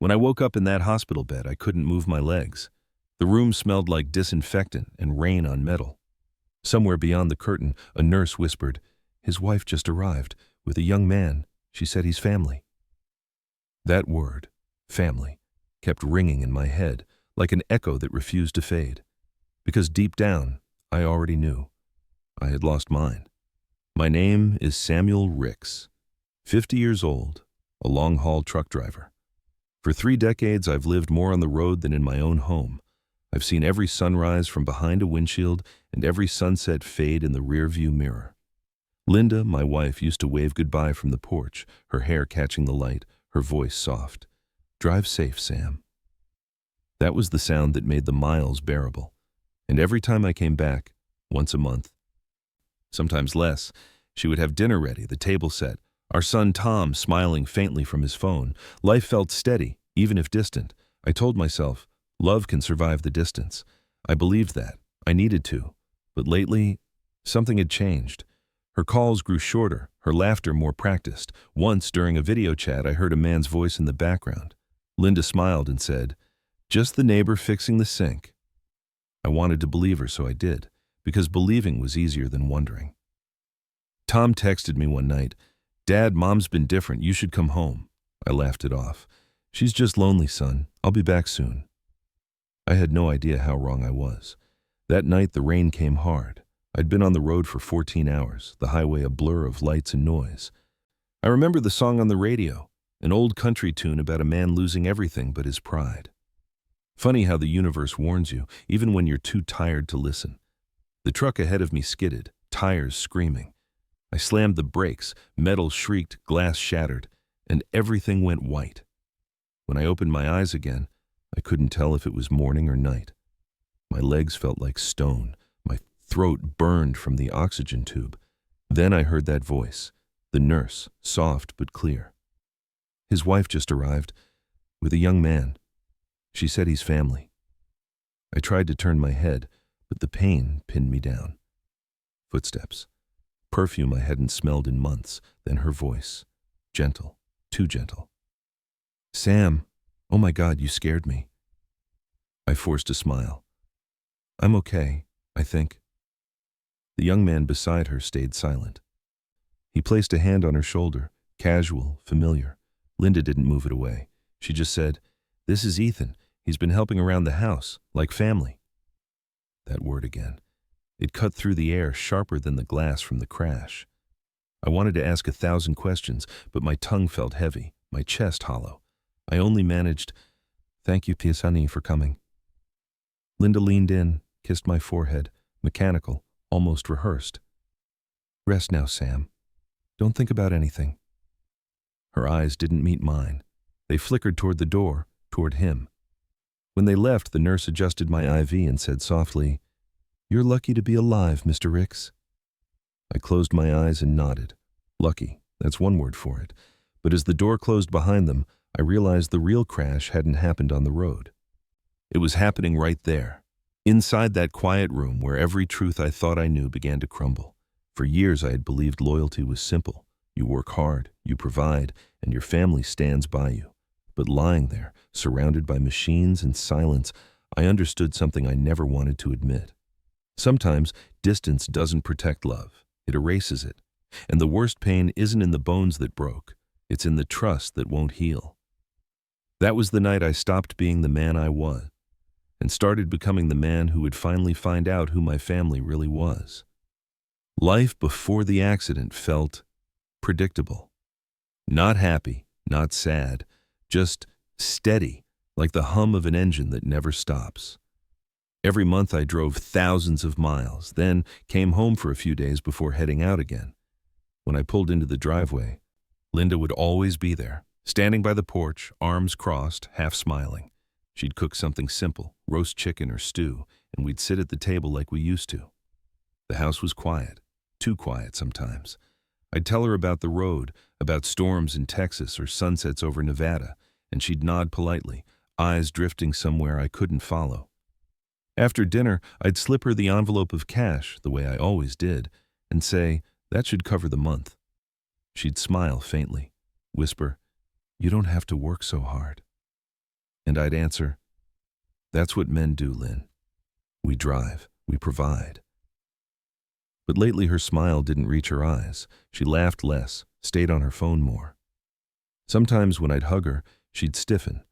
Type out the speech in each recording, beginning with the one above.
When I woke up in that hospital bed, I couldn't move my legs. The room smelled like disinfectant and rain on metal. Somewhere beyond the curtain, a nurse whispered, "His wife just arrived, with a young man. She said he's family." That word, family, kept ringing in my head, like an echo that refused to fade. Because deep down, I already knew. I had lost mine. My name is Samuel Ricks, 50 years old, a long-haul truck driver. For 3 decades, I've lived more on the road than in my own home. I've seen every sunrise from behind a windshield and every sunset fade in the rearview mirror. Linda, my wife, used to wave goodbye from the porch, her hair catching the light, her voice soft. "Drive safe, Sam." That was the sound that made the miles bearable. And every time I came back, once a month, sometimes less, she would have dinner ready, the table set, our son Tom smiling faintly from his phone. Life felt steady, even if distant. I told myself, love can survive the distance. I believed that. I needed to. But lately, something had changed. Her calls grew shorter, her laughter more practiced. Once, during a video chat, I heard a man's voice in the background. Linda smiled and said, "Just the neighbor fixing the sink." I wanted to believe her, so I did, because believing was easier than wondering. Tom texted me one night, "Dad, Mom's been different. You should come home." I laughed it off. "She's just lonely, son. I'll be back soon." I had no idea how wrong I was. That night, the rain came hard. I'd been on the road for 14 hours, the highway a blur of lights and noise. I remember the song on the radio, an old country tune about a man losing everything but his pride. Funny how the universe warns you, even when you're too tired to listen. The truck ahead of me skidded, tires screaming. I slammed the brakes, metal shrieked, glass shattered, and everything went white. When I opened my eyes again, I couldn't tell if it was morning or night. My legs felt like stone. My throat burned from the oxygen tube. Then I heard that voice, the nurse, soft but clear. "His wife just arrived, with a young man. She said he's family." I tried to turn my head, but the pain pinned me down. Footsteps. Perfume I hadn't smelled in months, then her voice. Gentle, too gentle. "Sam, oh my God, you scared me." I forced a smile. "I'm okay, I think." The young man beside her stayed silent. He placed a hand on her shoulder, casual, familiar. Linda didn't move it away. She just said, "This is Ethan. He's been helping around the house, like family." That word again. It cut through the air sharper than the glass from the crash. I wanted to ask 1,000 questions, but my tongue felt heavy, my chest hollow. I only managed, "Thank you, Piasani, for coming." Linda leaned in, kissed my forehead, mechanical, almost rehearsed. "Rest now, Sam. Don't think about anything." Her eyes didn't meet mine. They flickered toward the door, toward him. When they left, the nurse adjusted my IV and said softly, "You're lucky to be alive, Mr. Ricks." I closed my eyes and nodded. Lucky, that's one word for it. But as the door closed behind them, I realized the real crash hadn't happened on the road. It was happening right there, inside that quiet room where every truth I thought I knew began to crumble. For years I had believed loyalty was simple. You work hard, you provide, and your family stands by you. But lying there, surrounded by machines and silence, I understood something I never wanted to admit. Sometimes distance doesn't protect love, it erases it. And the worst pain isn't in the bones that broke, it's in the trust that won't heal. That was the night I stopped being the man I was, and started becoming the man who would finally find out who my family really was. Life before the accident felt predictable. Not happy, not sad, just steady, like the hum of an engine that never stops. Every month I drove thousands of miles, then came home for a few days before heading out again. When I pulled into the driveway, Linda would always be there, standing by the porch, arms crossed, half smiling. She'd cook something simple, roast chicken or stew, and we'd sit at the table like we used to. The house was quiet, too quiet sometimes. I'd tell her about the road, about storms in Texas or sunsets over Nevada, and she'd nod politely, eyes drifting somewhere I couldn't follow. After dinner, I'd slip her the envelope of cash, the way I always did, and say, "That should cover the month." She'd smile faintly, whisper, "You don't have to work so hard." And I'd answer, "That's what men do, Lynn. We drive, we provide." But lately her smile didn't reach her eyes. She laughed less, stayed on her phone more. Sometimes when I'd hug her, she'd stiffen,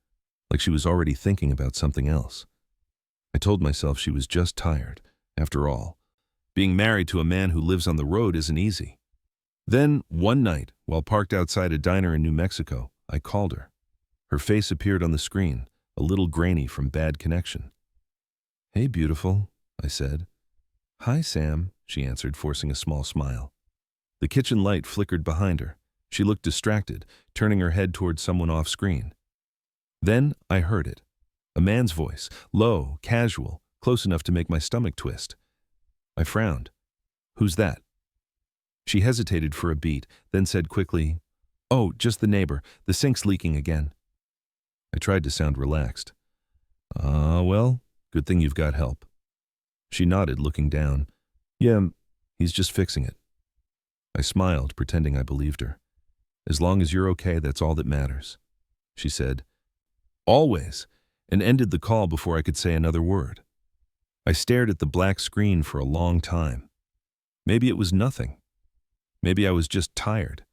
like she was already thinking about something else. I told myself she was just tired. After all, being married to a man who lives on the road isn't easy. Then, one night, while parked outside a diner in New Mexico, I called her. Her face appeared on the screen, a little grainy from bad connection. "Hey, beautiful," I said. "Hi, Sam," she answered, forcing a small smile. The kitchen light flickered behind her. She looked distracted, turning her head toward someone off screen. Then I heard it. A man's voice, low, casual, close enough to make my stomach twist. I frowned. "Who's that?" She hesitated for a beat, then said quickly, "Oh, just the neighbor. The sink's leaking again." I tried to sound relaxed. Well, good thing you've got help." She nodded, looking down. "Yeah, he's just fixing it." I smiled, pretending I believed her. "As long as you're okay, that's all that matters." She said, "Always," and ended the call before I could say another word. I stared at the black screen for a long time. Maybe it was nothing. Maybe I was just tired.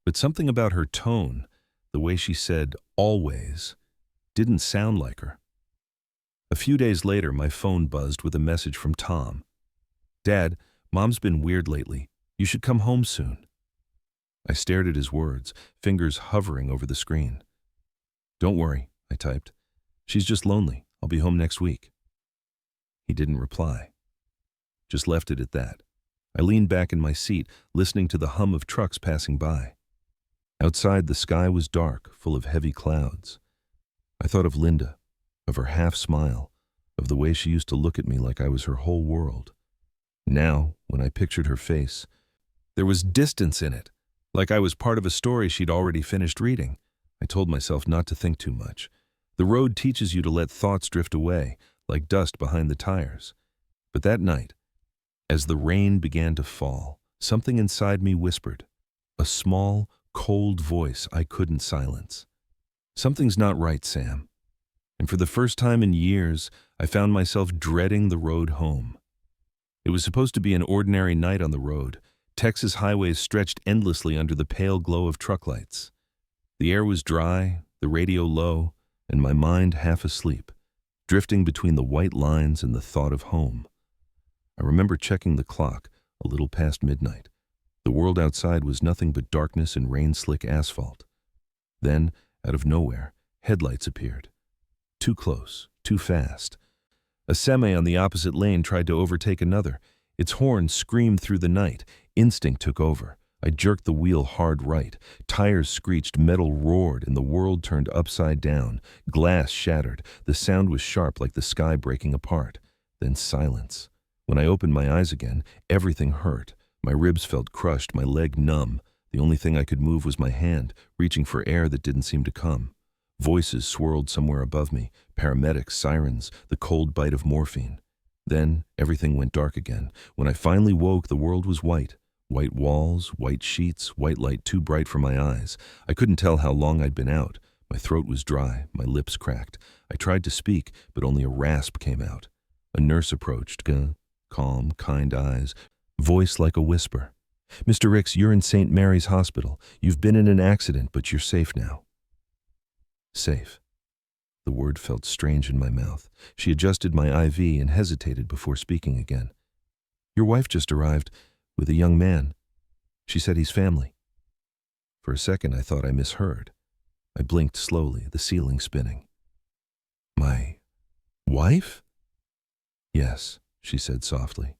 But something about her tone, the way she said "always," didn't sound like her. A few days later, my phone buzzed with a message from Tom. "Dad, Mom's been weird lately. You should come home soon." I stared at his words, fingers hovering over the screen. "Don't worry," I typed. "She's just lonely. I'll be home next week." He didn't reply. Just left it at that. I leaned back in my seat, listening to the hum of trucks passing by. Outside, the sky was dark, full of heavy clouds. I thought of Linda, of her half-smile, of the way she used to look at me like I was her whole world. Now, when I pictured her face, there was distance in it, like I was part of a story she'd already finished reading. I told myself not to think too much. The road teaches you to let thoughts drift away, like dust behind the tires. But that night, as the rain began to fall, something inside me whispered, a small, cold voice I couldn't silence. "Something's not right, Sam." And for the first time in years, I found myself dreading the road home. It was supposed to be an ordinary night on the road. Texas highways stretched endlessly under the pale glow of truck lights. The air was dry, the radio low, and my mind half asleep, drifting between the white lines and the thought of home. I remember checking the clock, a little past midnight. The world outside was nothing but darkness and rain-slick asphalt. Then, out of nowhere, headlights appeared. Too close, too fast. A semi on the opposite lane tried to overtake another. Its horn screamed through the night. Instinct took over. I jerked the wheel hard right. Tires screeched, metal roared, and the world turned upside down. Glass shattered. The sound was sharp, like the sky breaking apart. Then silence. When I opened my eyes again, everything hurt. My ribs felt crushed, my leg numb. The only thing I could move was my hand, reaching for air that didn't seem to come. Voices swirled somewhere above me, paramedics, sirens, the cold bite of morphine. Then everything went dark again. When I finally woke, the world was white. White walls, white sheets, white light too bright for my eyes. I couldn't tell how long I'd been out. My throat was dry, my lips cracked. I tried to speak, but only a rasp came out. A nurse approached, calm, kind eyes, voice like a whisper. "Mr. Ricks, you're in St. Mary's Hospital. You've been in an accident, but you're safe now." Safe. The word felt strange in my mouth. She adjusted my IV and hesitated before speaking again. "Your wife just arrived with a young man. She said he's family." For a second, I thought I misheard. I blinked slowly, the ceiling spinning. "My wife?" "Yes," she said softly.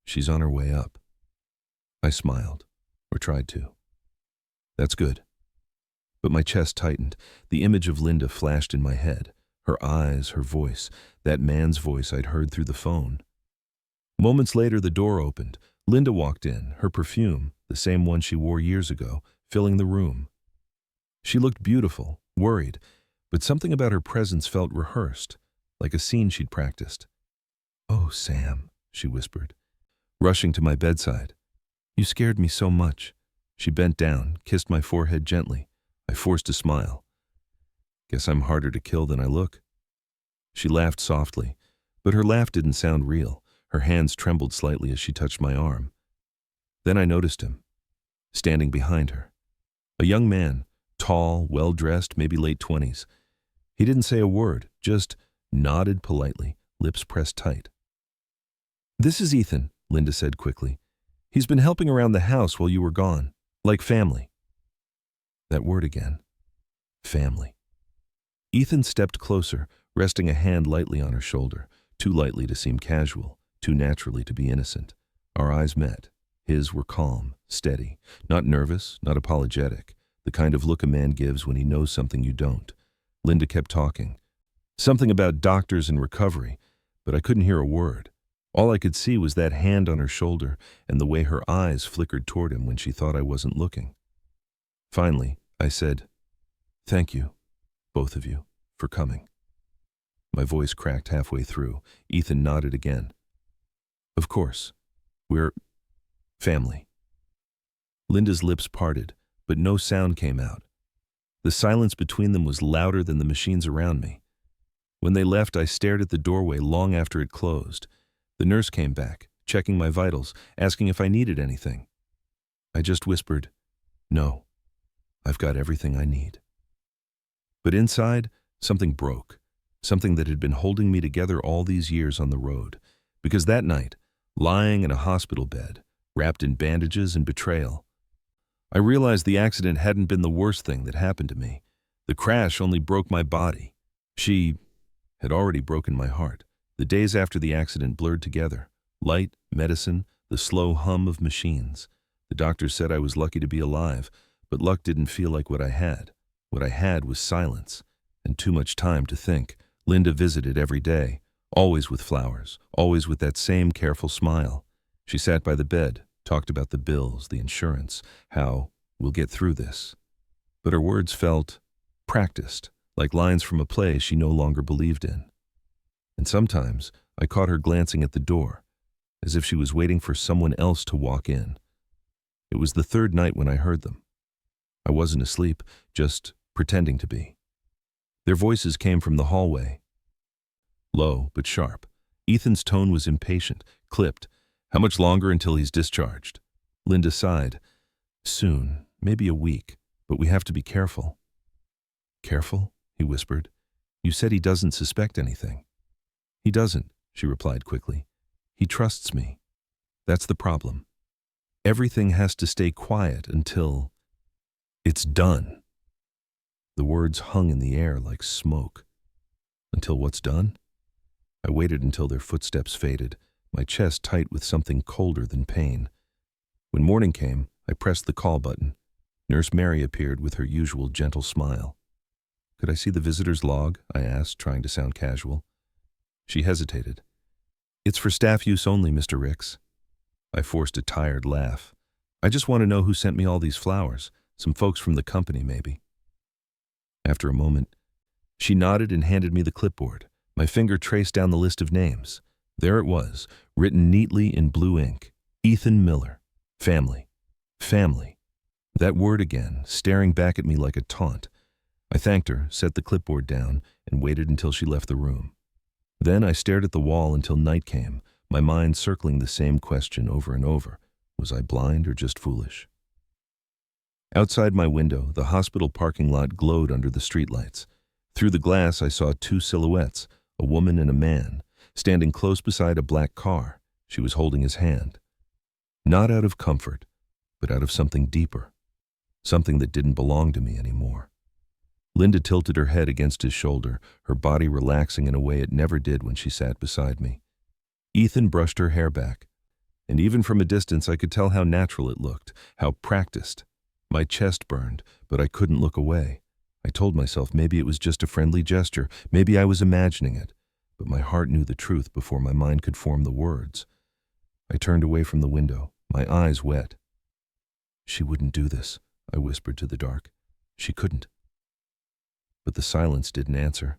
"She's on her way up." I smiled, or tried to. "That's good." But my chest tightened. The image of Linda flashed in my head. Her eyes, her voice, that man's voice I'd heard through the phone. Moments later, the door opened. Linda walked in, her perfume, the same one she wore years ago, filling the room. She looked beautiful, worried, but something about her presence felt rehearsed, like a scene she'd practiced. "Oh, Sam," she whispered, rushing to my bedside. "You scared me so much." She bent down, kissed my forehead gently. I forced a smile. Guess I'm harder to kill than I look." She laughed softly, but her laugh didn't sound real. Her hands trembled slightly as she touched my arm. Then I noticed him, standing behind her. A young man, tall, well-dressed, maybe late 20s. He didn't say a word, just nodded politely, lips pressed tight. "This is Ethan," Linda said quickly. "He's been helping around the house while you were gone, like family." That word again. Family. Ethan stepped closer, resting a hand lightly on her shoulder, too lightly to seem casual, too naturally to be innocent. Our eyes met. His were calm, steady, not nervous, not apologetic, the kind of look a man gives when he knows something you don't. Linda kept talking. Something about doctors and recovery, but I couldn't hear a word. All I could see was that hand on her shoulder and the way her eyes flickered toward him when she thought I wasn't looking. Finally, I said, "Thank you, both of you, for coming." My voice cracked halfway through. Ethan nodded again. "Of course. We're family." Linda's lips parted, but no sound came out. The silence between them was louder than the machines around me. When they left, I stared at the doorway long after it closed. The nurse came back, checking my vitals, asking if I needed anything. I just whispered, "No, I've got everything I need." But inside, something broke, something that had been holding me together all these years on the road. Because that night, lying in a hospital bed, wrapped in bandages and betrayal, I realized the accident hadn't been the worst thing that happened to me. The crash only broke my body. She had already broken my heart. The days after the accident blurred together. Light, medicine, the slow hum of machines. The doctors said I was lucky to be alive, but luck didn't feel like what I had. What I had was silence, and too much time to think. Linda visited every day, always with flowers, always with that same careful smile. She sat by the bed, talked about the bills, the insurance, how we'll get through this. But her words felt practiced, like lines from a play she no longer believed in. And sometimes I caught her glancing at the door, as if she was waiting for someone else to walk in. It was the third night when I heard them. I wasn't asleep, just pretending to be. Their voices came from the hallway. Low, but sharp. Ethan's tone was impatient, clipped. "How much longer until he's discharged?" Linda sighed. "Soon, maybe a week, but we have to be careful." "Careful?" he whispered. "You said he doesn't suspect anything." "He doesn't," she replied quickly. "He trusts me. That's the problem. Everything has to stay quiet until it's done." The words hung in the air like smoke. Until what's done? I waited until their footsteps faded, my chest tight with something colder than pain. When morning came, I pressed the call button. Nurse Mary appeared with her usual gentle smile. "Could I see the visitor's log?" I asked, trying to sound casual. She hesitated. "It's for staff use only, Mr. Ricks." I forced a tired laugh. "I just want to know who sent me all these flowers. Some folks from the company, maybe." After a moment, she nodded and handed me the clipboard. My finger traced down the list of names. There it was, written neatly in blue ink. Ethan Miller. Family. Family. That word again, staring back at me like a taunt. I thanked her, set the clipboard down, and waited until she left the room. Then I stared at the wall until night came, my mind circling the same question over and over. Was I blind or just foolish? Outside my window, the hospital parking lot glowed under the streetlights. Through the glass, I saw two silhouettes, a woman and a man, standing close beside a black car. She was holding his hand. Not out of comfort, but out of something deeper, something that didn't belong to me anymore. Linda tilted her head against his shoulder, her body relaxing in a way it never did when she sat beside me. Ethan brushed her hair back, and even from a distance I could tell how natural it looked, how practiced. My chest burned, but I couldn't look away. I told myself maybe it was just a friendly gesture, maybe I was imagining it, but my heart knew the truth before my mind could form the words. I turned away from the window, my eyes wet. "She wouldn't do this," I whispered to the dark. "She couldn't." But the silence didn't answer.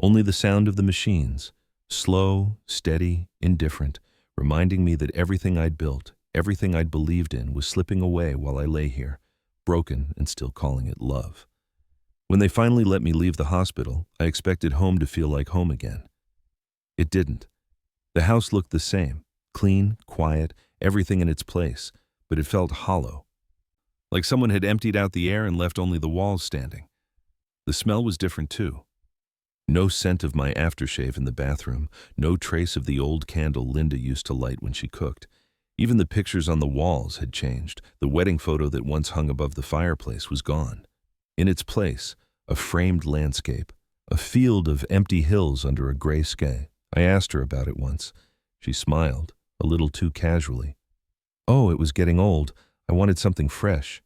Only the sound of the machines, slow, steady, indifferent, reminding me that everything I'd built, everything I'd believed in was slipping away while I lay here, broken and still calling it love. When they finally let me leave the hospital, I expected home to feel like home again. It didn't. The house looked the same, clean, quiet, everything in its place, but it felt hollow, like someone had emptied out the air and left only the walls standing. The smell was different too. No scent of my aftershave in the bathroom, no trace of the old candle Linda used to light when she cooked. Even the pictures on the walls had changed. The wedding photo that once hung above the fireplace was gone. In its place, a framed landscape, a field of empty hills under a gray sky. I asked her about it once. She smiled, a little too casually. Oh, it was getting old. I wanted something fresh.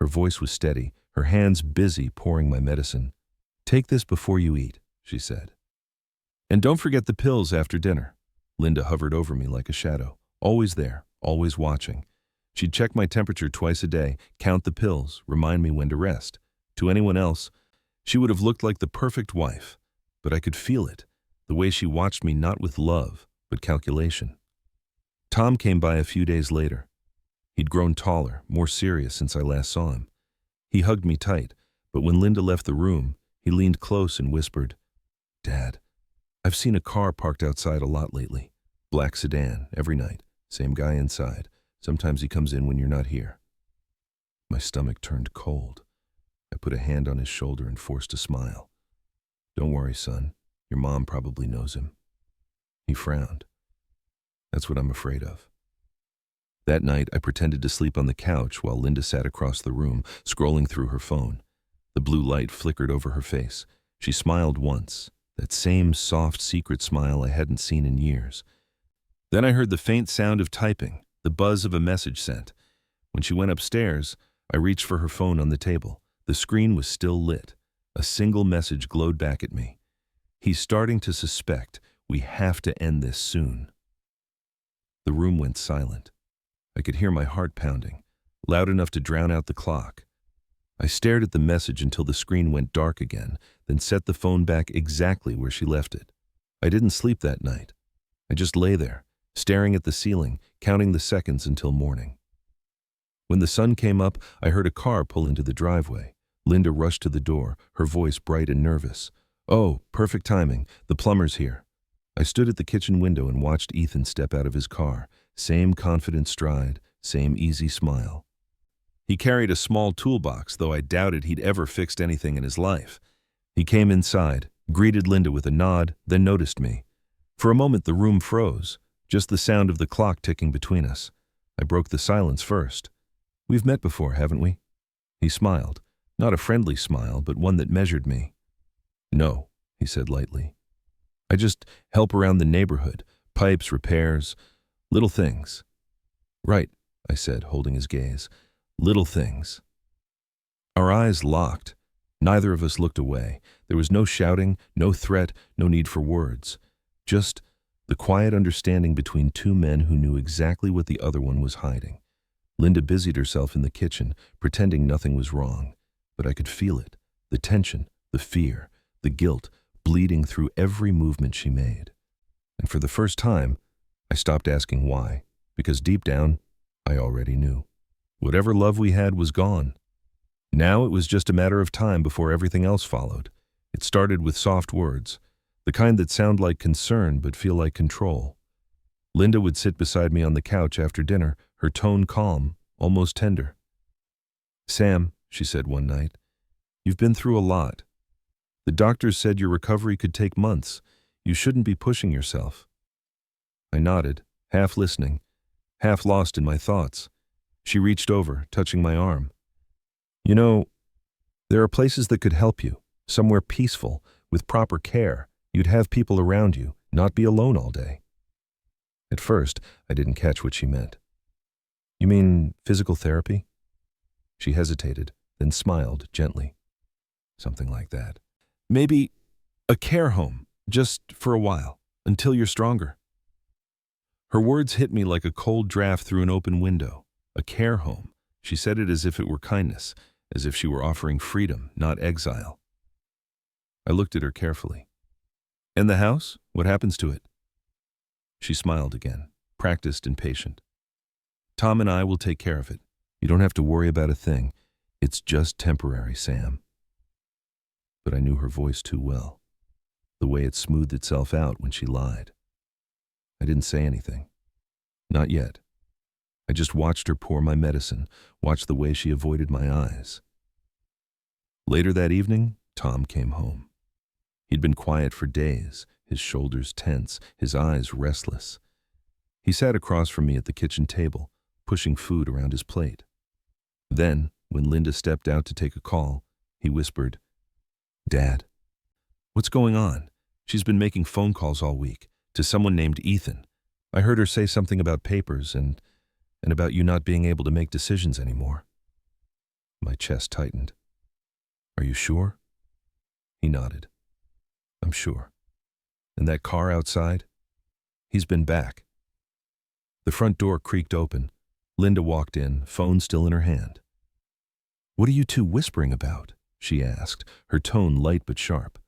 Her voice was steady, her hands busy pouring my medicine. Take this before you eat, she said. And don't forget the pills after dinner. Linda hovered over me like a shadow, always there, always watching. She'd check my temperature twice a day, count the pills, remind me when to rest. To anyone else, she would have looked like the perfect wife, but I could feel it, the way she watched me not with love, but calculation. Tom came by a few days later. He'd grown taller, more serious since I last saw him. He hugged me tight, but when Linda left the room, he leaned close and whispered, Dad, I've seen a car parked outside a lot lately. Black sedan, every night. Same guy inside. Sometimes he comes in when you're not here. My stomach turned cold. I put a hand on his shoulder and forced a smile. Don't worry, son. Your mom probably knows him. He frowned. That's what I'm afraid of. That night, I pretended to sleep on the couch while Linda sat across the room, scrolling through her phone. The blue light flickered over her face. She smiled once, that same soft, secret smile I hadn't seen in years. Then I heard the faint sound of typing, the buzz of a message sent. When she went upstairs, I reached for her phone on the table. The screen was still lit. A single message glowed back at me. He's starting to suspect. We have to end this soon. The room went silent. I could hear my heart pounding, loud enough to drown out the clock. I stared at the message until the screen went dark again, then set the phone back exactly where she left it. I didn't sleep that night. I just lay there, staring at the ceiling, counting the seconds until morning. When the sun came up, I heard a car pull into the driveway. Linda rushed to the door, her voice bright and nervous. Oh, perfect timing. The plumber's here. I stood at the kitchen window and watched Ethan step out of his car. Same confident stride, same easy smile. He carried a small toolbox, though I doubted he'd ever fixed anything in his life. He came inside, greeted Linda with a nod, then noticed me. For a moment the room froze, just the sound of the clock ticking between us. I broke the silence first. We've met before, haven't we? He smiled, not a friendly smile, but one that measured me. No, he said lightly. I just help around the neighborhood, pipes, repairs, little things. Right, I said, holding his gaze. Little things. Our eyes locked. Neither of us looked away. There was no shouting, no threat, no need for words. Just the quiet understanding between two men who knew exactly what the other one was hiding. Linda busied herself in the kitchen, pretending nothing was wrong. But I could feel it, the tension, the fear, the guilt, bleeding through every movement she made. And for the first time, I stopped asking why, because deep down, I already knew. Whatever love we had was gone. Now it was just a matter of time before everything else followed. It started with soft words, the kind that sound like concern but feel like control. Linda would sit beside me on the couch after dinner, her tone calm, almost tender. Sam, she said one night, you've been through a lot. The doctors said your recovery could take months. You shouldn't be pushing yourself. I nodded, half listening, half lost in my thoughts. She reached over, touching my arm. You know, there are places that could help you, somewhere peaceful, with proper care. You'd have people around you, not be alone all day. At first, I didn't catch what she meant. You mean physical therapy? She hesitated, then smiled gently. Something like that. Maybe a care home, just for a while, until you're stronger. Her words hit me like a cold draft through an open window. A care home. She said it as if it were kindness, as if she were offering freedom, not exile. I looked at her carefully. And the house? What happens to it? She smiled again, practiced and patient. Tom and I will take care of it. You don't have to worry about a thing. It's just temporary, Sam. but I knew her voice too well, the way it smoothed itself out when she lied. I didn't say anything. Not yet. I just watched her pour my medicine, watched the way she avoided my eyes. Later that evening, Tom came home. He'd been quiet for days, his shoulders tense, his eyes restless. He sat across from me at the kitchen table, pushing food around his plate. Then, when Linda stepped out to take a call, he whispered, "Dad, what's going on? She's been making phone calls all week, to someone named Ethan. I heard her say something about papers and about you not being able to make decisions anymore." My chest tightened. "Are you sure?" He nodded. "I'm sure. And that car outside? He's been back." The front door creaked open. Linda walked in, phone still in her hand. "What are you two whispering about?" she asked, her tone light but sharp.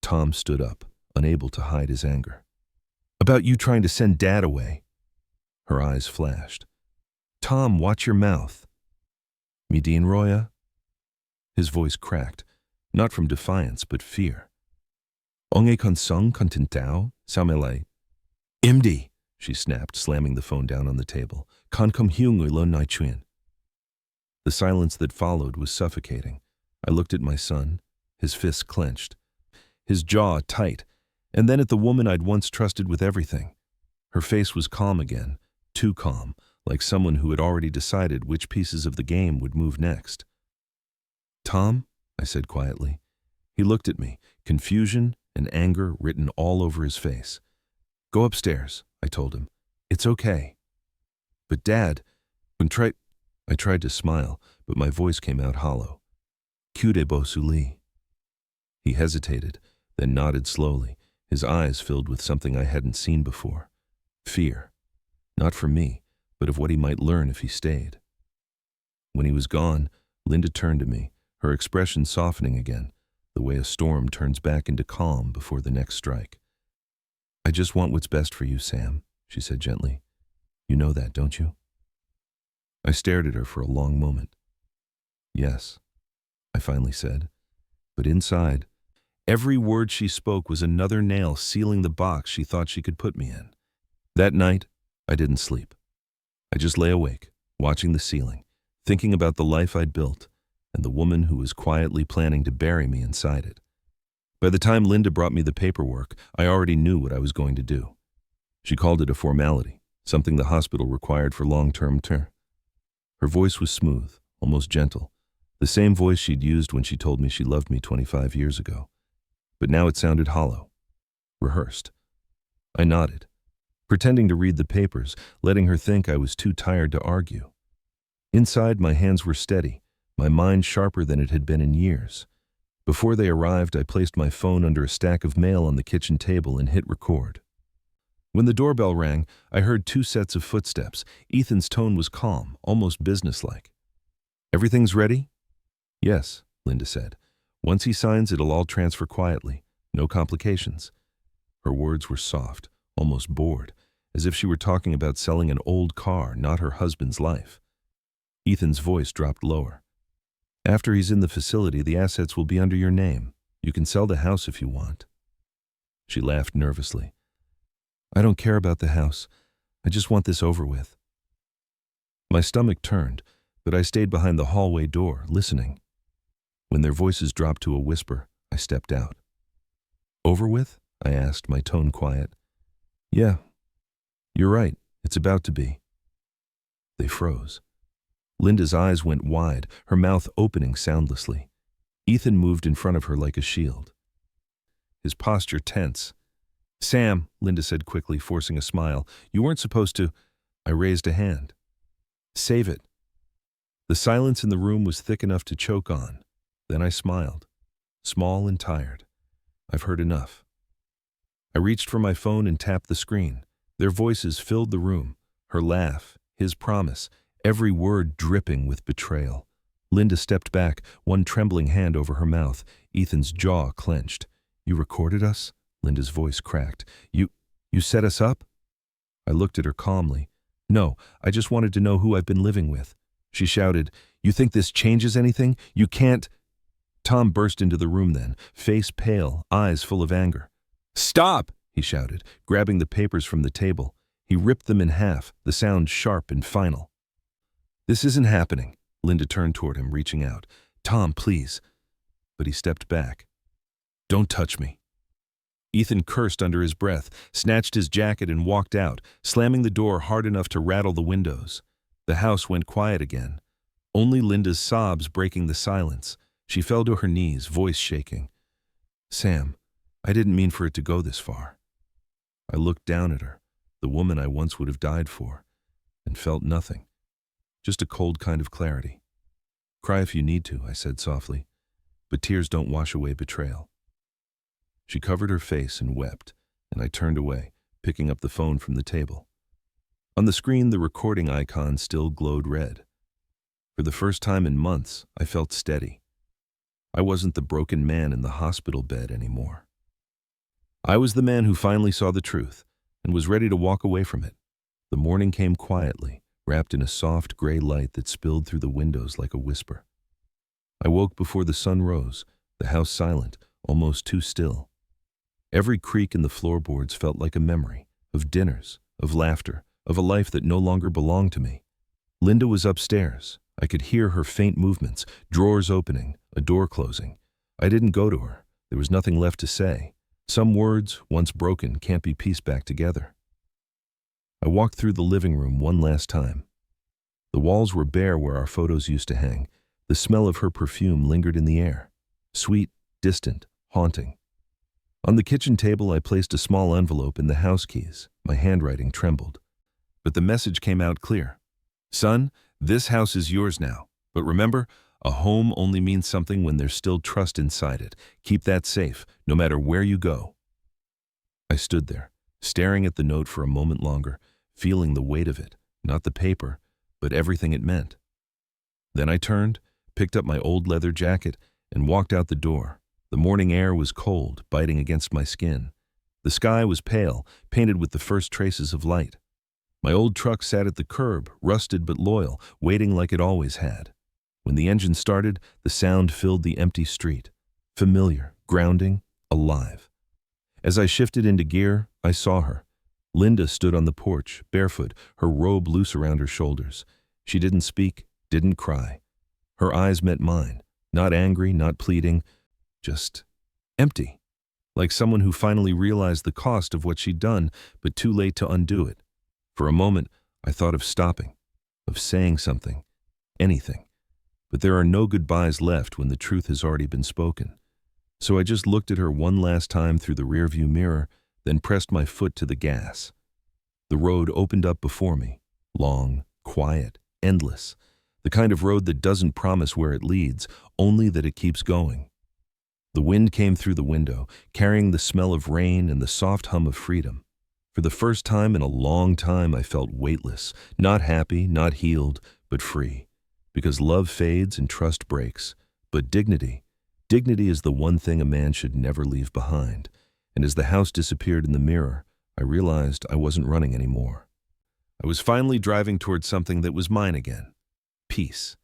Tom stood up, unable to hide his anger. "About you trying to send Dad away." Her eyes flashed. "Tom, watch your mouth." "Midin Roya?" His voice cracked, not from defiance but fear. "Onge konsung kontintao, samelai." "Imdi," she snapped, slamming the phone down on the table. "Kan kom hyung lo nai chuin." The silence that followed was suffocating. I looked at my son, his fists clenched, his jaw tight, and then at the woman I'd once trusted with everything. Her face was calm again, too calm, like someone who had already decided which pieces of the game would move next. "Tom," I said quietly. He looked at me, confusion and anger written all over his face. "Go upstairs," I told him. "It's okay." "But Dad, I tried to smile, but my voice came out hollow. "Kude bosuli." He hesitated, then nodded slowly, his eyes filled with something I hadn't seen before. Fear. Not for me, but of what he might learn if he stayed. When he was gone, Linda turned to me, her expression softening again, the way a storm turns back into calm before the next strike. "I just want what's best for you, Sam," she said gently. "You know that, don't you?" I stared at her for a long moment. "Yes," I finally said. But inside, every word she spoke was another nail sealing the box she thought she could put me in. That night, I didn't sleep. I just lay awake, watching the ceiling, thinking about the life I'd built and the woman who was quietly planning to bury me inside it. By the time Linda brought me the paperwork, I already knew what I was going to do. She called it a formality, something the hospital required for long-term care. Her voice was smooth, almost gentle, the same voice she'd used when she told me she loved me 25 years ago. But now it sounded hollow, rehearsed. I nodded, pretending to read the papers, letting her think I was too tired to argue. Inside, my hands were steady, my mind sharper than it had been in years. Before they arrived, I placed my phone under a stack of mail on the kitchen table and hit record. When the doorbell rang, I heard 2 sets of footsteps. Ethan's tone was calm, almost businesslike. "Everything's ready?" "Yes," Linda said. "Once he signs, it'll all transfer quietly. No complications." Her words were soft, almost bored, as if she were talking about selling an old car, not her husband's life. Ethan's voice dropped lower. "After he's in the facility, the assets will be under your name. You can sell the house if you want." She laughed nervously. "I don't care about the house. I just want this over with." My stomach turned, but I stayed behind the hallway door, listening. When their voices dropped to a whisper, I stepped out. "Over with?" I asked, my tone quiet. "Yeah. You're right. It's about to be." They froze. Linda's eyes went wide, her mouth opening soundlessly. Ethan moved in front of her like a shield, his posture tense. "Sam," Linda said quickly, forcing a smile, "you weren't supposed to—" I raised a hand. "Save it." The silence in the room was thick enough to choke on. Then I smiled, small and tired. "I've heard enough." I reached for my phone and tapped the screen. Their voices filled the room, her laugh, his promise, every word dripping with betrayal. Linda stepped back, one trembling hand over her mouth. Ethan's jaw clenched. "You recorded us?" Linda's voice cracked. You set us up?" I looked at her calmly. "No, I just wanted to know who I've been living with." She shouted, "You think this changes anything? You can't—" Tom burst into the room then, face pale, eyes full of anger. "Stop!" he shouted, grabbing the papers from the table. He ripped them in half, the sound sharp and final. "This isn't happening." Linda turned toward him, reaching out. "Tom, please." But he stepped back. "Don't touch me." Ethan cursed under his breath, snatched his jacket and walked out, slamming the door hard enough to rattle the windows. The house went quiet again. Only Linda's sobs breaking the silence. She fell to her knees, voice shaking. "Sam, I didn't mean for it to go this far." I looked down at her, the woman I once would have died for, and felt nothing. Just a cold kind of clarity. "Cry if you need to," I said softly, "but tears don't wash away betrayal." She covered her face and wept, and I turned away, picking up the phone from the table. On the screen, the recording icon still glowed red. For the first time in months, I felt steady. I wasn't the broken man in the hospital bed anymore. I was the man who finally saw the truth and was ready to walk away from it. The morning came quietly, wrapped in a soft gray light that spilled through the windows like a whisper. I woke before the sun rose, the house silent, almost too still. Every creak in the floorboards felt like a memory, of dinners, of laughter, of a life that no longer belonged to me. Linda was upstairs. I could hear her faint movements, drawers opening, a door closing. I didn't go to her. There was nothing left to say. Some words, once broken, can't be pieced back together. I walked through the living room one last time. The walls were bare where our photos used to hang. The smell of her perfume lingered in the air. Sweet, distant, haunting. On the kitchen table, I placed a small envelope and the house keys. My handwriting trembled. But the message came out clear. "Son, this house is yours now. But remember, a home only means something when there's still trust inside it. Keep that safe, no matter where you go." I stood there, staring at the note for a moment longer, feeling the weight of it, not the paper, but everything it meant. Then I turned, picked up my old leather jacket, and walked out the door. The morning air was cold, biting against my skin. The sky was pale, painted with the first traces of light. My old truck sat at the curb, rusted but loyal, waiting like it always had. When the engine started, the sound filled the empty street. Familiar, grounding, alive. As I shifted into gear, I saw her. Linda stood on the porch, barefoot, her robe loose around her shoulders. She didn't speak, didn't cry. Her eyes met mine, not angry, not pleading, just empty. Like someone who finally realized the cost of what she'd done, but too late to undo it. For a moment, I thought of stopping, of saying something, anything. But there are no goodbyes left when the truth has already been spoken. So I just looked at her one last time through the rearview mirror, then pressed my foot to the gas. The road opened up before me, long, quiet, endless. The kind of road that doesn't promise where it leads, only that it keeps going. The wind came through the window, carrying the smell of rain and the soft hum of freedom. For the first time in a long time, I felt weightless, not happy, not healed, but free. Because love fades and trust breaks. But dignity is the one thing a man should never leave behind. And as the house disappeared in the mirror, I realized I wasn't running anymore. I was finally driving towards something that was mine again. Peace.